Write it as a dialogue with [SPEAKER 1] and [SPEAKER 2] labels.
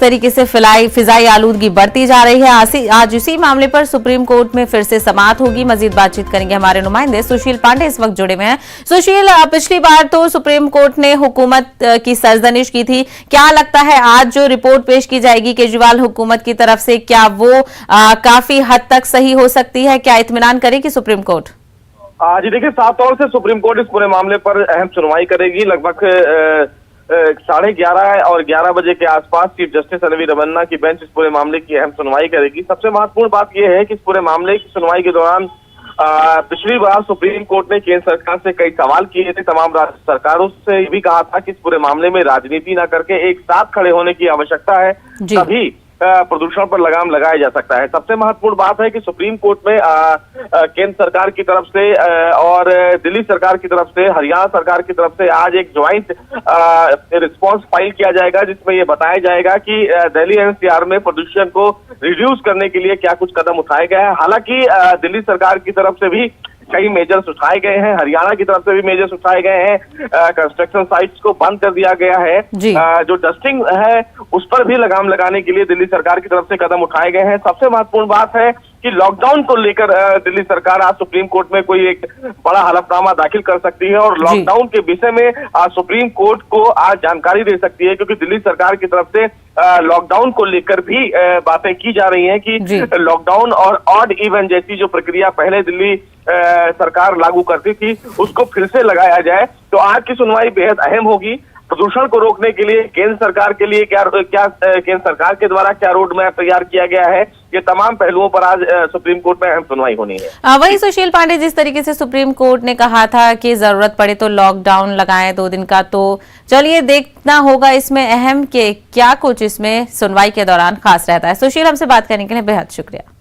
[SPEAKER 1] तरीके से फिजाई आलूदगी बढ़ती जा रही है, आज इसी मामले पर सुप्रीम कोर्ट में फिर से समाअत होगी। मजीद बातचीत करेंगे हमारे नुमाइंदे सुशील पांडे इस वक्त जुड़े हुए हैं। सुशील, पिछली बार तो सुप्रीम कोर्ट ने हुकूमत की सरजनिश की थी, क्या लगता है आज जो रिपोर्ट पेश की जाएगी केजरीवाल हुकूमत की तरफ से, क्या वो काफी हद तक सही हो सकती है? क्या इत्मीनान करेगी सुप्रीम कोर्ट?
[SPEAKER 2] जी देखिए, साफ तौर से सुप्रीम कोर्ट इस पूरे मामले पर अहम सुनवाई करेगी। लगभग 11:30 और 11 बजे के आसपास चीफ जस्टिस एनवी रमन्ना की बेंच इस पूरे मामले की अहम सुनवाई करेगी। सबसे महत्वपूर्ण बात यह है कि इस पूरे मामले की सुनवाई के दौरान पिछली बार सुप्रीम कोर्ट ने केंद्र सरकार से कई सवाल किए थे। तमाम राज्य सरकारों से ये भी कहा था कि इस पूरे मामले में राजनीति न करके एक साथ खड़े होने की आवश्यकता है, तभी प्रदूषण पर लगाम लगाया जा सकता है। सबसे महत्वपूर्ण बात है कि सुप्रीम कोर्ट में केंद्र सरकार की तरफ से और दिल्ली सरकार की तरफ से, हरियाणा सरकार की तरफ से आज एक ज्वाइंट रिस्पांस फाइल किया जाएगा, जिसमें यह बताया जाएगा कि दिल्ली एनसीआर में प्रदूषण को रिड्यूस करने के लिए क्या कुछ कदम उठाए गए हैं। हालांकि दिल्ली सरकार की तरफ से भी कई मेजर्स उठाए गए हैं, हरियाणा की तरफ से भी मेजर्स उठाए गए हैं। कंस्ट्रक्शन साइट्स को बंद कर दिया गया है। जो डस्टिंग है उस पर भी लगाम लगाने के लिए दिल्ली सरकार की तरफ से कदम उठाए गए हैं। सबसे महत्वपूर्ण बात है कि लॉकडाउन को लेकर दिल्ली सरकार आज सुप्रीम कोर्ट में कोई एक बड़ा हलफनामा दाखिल कर सकती है और लॉकडाउन के विषय में आज सुप्रीम कोर्ट को आज जानकारी दे सकती है, क्योंकि दिल्ली सरकार की तरफ से लॉकडाउन को लेकर भी बातें की जा रही हैं कि लॉकडाउन और ऑड इवन जैसी जो प्रक्रिया पहले दिल्ली सरकार लागू करती थी उसको फिर से लगाया जाए। तो आज की सुनवाई बेहद अहम होगी। प्रदूषण को रोकने के लिए केंद्र सरकार के लिए क्या केंद्र सरकार के द्वारा क्या रोड मैप तैयार किया गया है, ये तमाम पहलुओं पर आज सुप्रीम कोर्ट में अहम सुनवाई होनी है।
[SPEAKER 1] वही सुशील पांडे, जिस तरीके से सुप्रीम कोर्ट ने कहा था कि जरूरत पड़े तो लॉकडाउन लगाएं 2 दिन का, तो चलिए देखना होगा इसमें अहम के क्या कुछ इसमें सुनवाई के दौरान खास रहता है। सुशील, हमसे बात करने के लिए बेहद शुक्रिया।